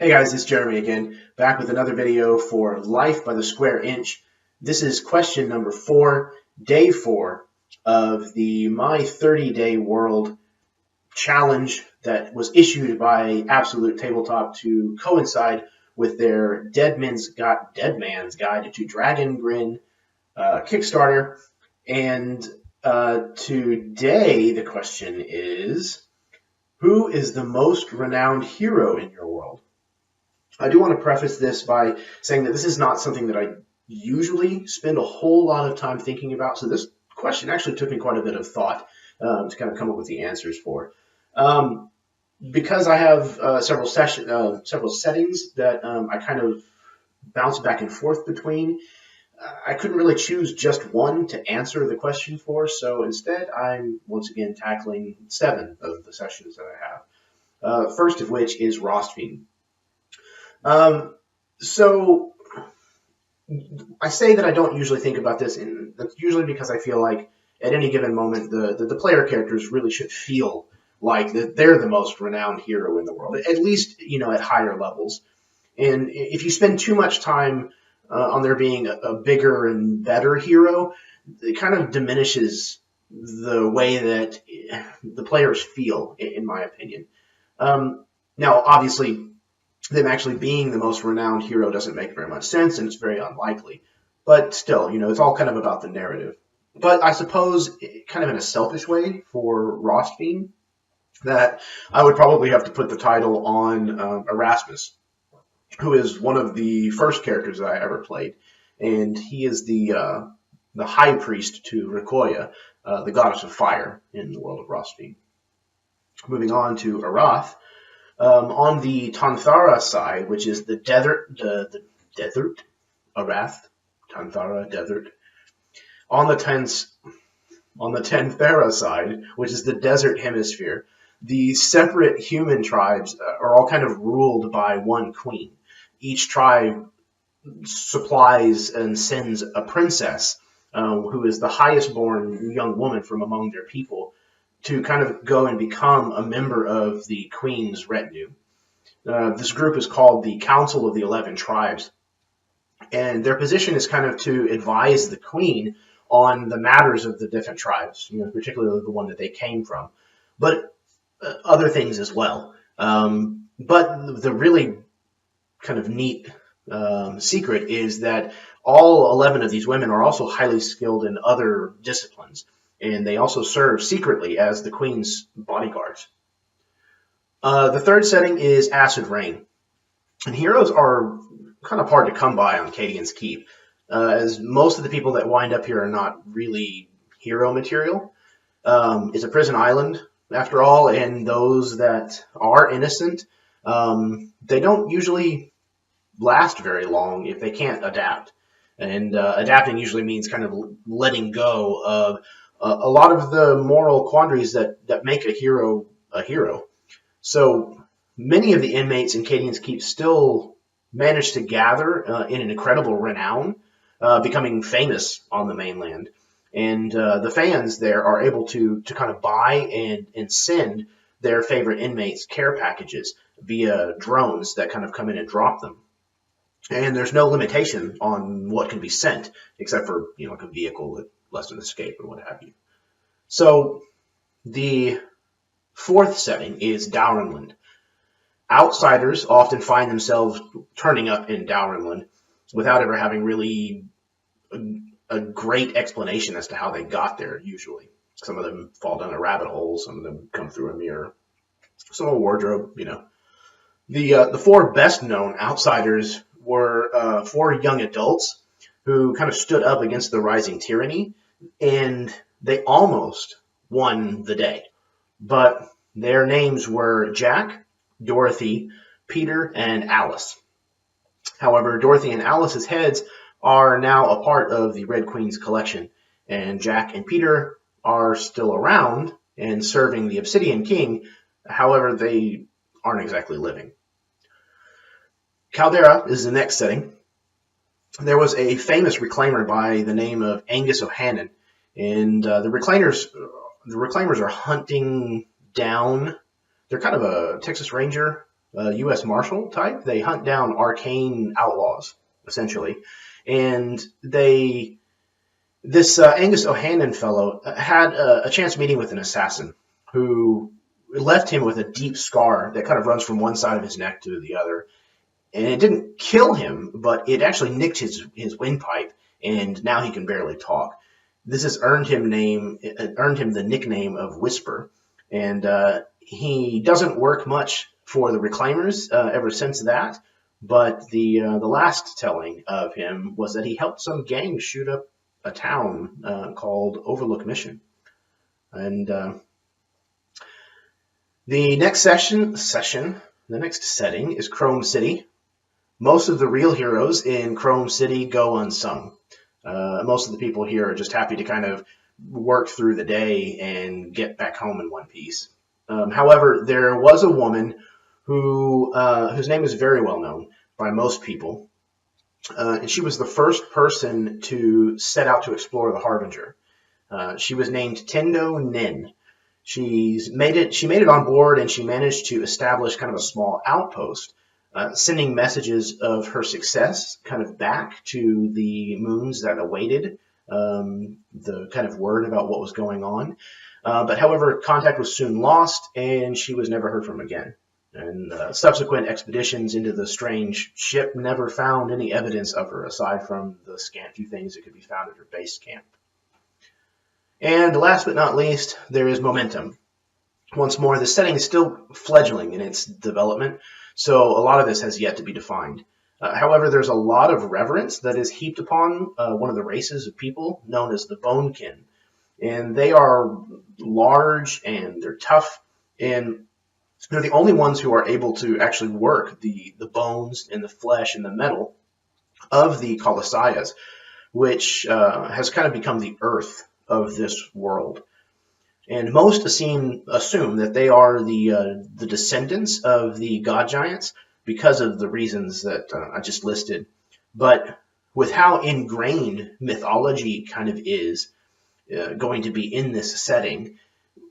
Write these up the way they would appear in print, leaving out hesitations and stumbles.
Hey guys, it's Jeremy again, back with another video for Life by the Square Inch. This is question number 4, day 4 of the My 30-Day World challenge that was issued by Absolute Tabletop to coincide with their Dead Man's Guide to Dragongrin Kickstarter. And today the question is, who is the most renowned hero in your world? I do want to preface this by saying that this is not something that I usually spend a whole lot of time thinking about. So this question actually took me quite a bit of thought to kind of come up with the answers for. Because I have several settings that I kind of bounce back and forth between, I couldn't really choose just one to answer the question for. So instead, I'm once again tackling 7 of the sessions that I have. First of which is Rostfiend. So I say that I don't usually think about this, and that's usually because I feel like at any given moment the player characters really should feel like that they're the most renowned hero in the world, at least, you know, at higher levels. And if you spend too much time on there being a bigger and better hero, it kind of diminishes the way that the players feel, in my opinion. Now, obviously, them actually being the most renowned hero doesn't make very much sense, and it's very unlikely. But still, you know, it's all kind of about the narrative. But I suppose, kind of in a selfish way for Rostfiend, that I would probably have to put the title on Erasmus, who is one of the first characters that I ever played. And he is the high priest to Rikoya, the goddess of fire in the world of Rostfiend. Moving on to Arath. On the Tanthara side, which is the desert, Arath, Tanthara, desert. On the Tanthara side, which is the desert hemisphere, the separate human tribes are all kind of ruled by one queen. Each tribe supplies and sends a princess, who is the highest born young woman from among their people, to kind of go and become a member of the queen's retinue. This group is called the Council of the 11 Tribes, and their position is kind of to advise the queen on the matters of the different tribes, you know, particularly the one that they came from, but other things as well. But the really kind of neat secret is that all 11 of these women are also highly skilled in other disciplines, and they also serve secretly as the queen's bodyguards. The third setting is Acid Rain. And heroes are kind of hard to come by on Cadian's Keep, as most of the people that wind up here are not really hero material. It's a prison island, after all, and those that are innocent, they don't usually last very long if they can't adapt. And adapting usually means kind of letting go of a lot of the moral quandaries that make a hero a hero. So many of the inmates in Cadian's Keep still manage to gather in an incredible renown, becoming famous on the mainland. And the fans there are able to kind of buy and send their favorite inmates care packages via drones that kind of come in and drop them. And there's no limitation on what can be sent, except for, you know, like a vehicle that lets them escape or what have you. So the fourth setting is Dowrenland. Outsiders often find themselves turning up in Dowrenland without ever having really a great explanation as to how they got there, usually. Some of them fall down a rabbit hole, some of them come through a mirror, some a wardrobe, you know. The 4 best-known outsiders were 4 young adults who kind of stood up against the rising tyranny, and they almost won the day. But their names were Jack, Dorothy, Peter, and Alice. However, Dorothy and Alice's heads are now a part of the Red Queen's collection, and Jack and Peter are still around and serving the Obsidian King. However, they aren't exactly living. Caldera is the next setting. There was a famous reclaimer by the name of Angus O'Hannon, and the reclaimers are hunting down. They're kind of a Texas Ranger U.S. Marshal type. They hunt down arcane outlaws, essentially. And this Angus O'Hannon fellow had a chance meeting with an assassin who left him with a deep scar that kind of runs from one side of his neck to the other. And it didn't kill him, but it actually nicked his windpipe, and now he can barely talk. This has earned him the nickname of Whisper, and he doesn't work much for the Reclaimers ever since that. But the last telling of him was that he helped some gang shoot up a town called Overlook Mission, and the next the next setting is Chrome City. Most of the real heroes in Chrome City go unsung. Most of the people here are just happy to kind of work through the day and get back home in one piece. However, there was a woman whose name is very well known by most people, and she was the first person to set out to explore the Harbinger. She was named Tendo Nin. She made it on board, and she managed to establish kind of a small outpost, sending messages of her success kind of back to the moons that awaited the kind of word about what was going on. But however, contact was soon lost, and she was never heard from again. And subsequent expeditions into the strange ship never found any evidence of her, aside from the scant few things that could be found at her base camp. And last but not least, there is Momentum. Once more, the setting is still fledgling in its development, so a lot of this has yet to be defined. However, there's a lot of reverence that is heaped upon one of the races of people known as the Bonekin. And they are large, and they're tough, and they're the only ones who are able to actually work the bones and the flesh and the metal of the Colossias, which has kind of become the earth of this world. And most assume that they are the descendants of the god giants because of the reasons that I just listed. But with how ingrained mythology kind of is going to be in this setting,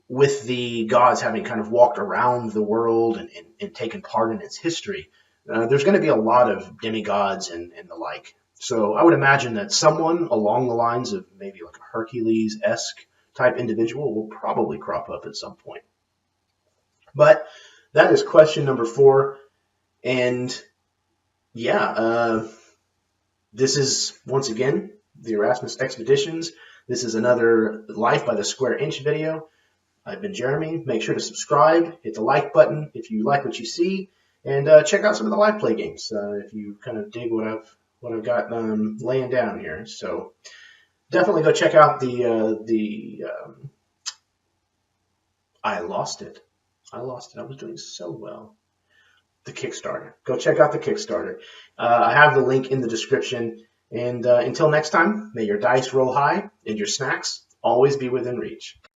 with the gods having kind of walked around the world and taken part in its history, there's going to be a lot of demigods and the like. So I would imagine that someone along the lines of maybe like a Hercules-esque type individual will probably crop up at some point. But that is question number 4. And yeah, this is, once again, the Erasmus Expeditions. This is another Life by the Square Inch video. I've been Jeremy. Make sure to subscribe, hit the like button if you like what you see, and check out some of the live play games if you kind of dig what I've got laying down here. So definitely go check out I lost it. I was doing so well. The Kickstarter. Go check out the Kickstarter. I have the link in the description. And until next time, may your dice roll high and your snacks always be within reach.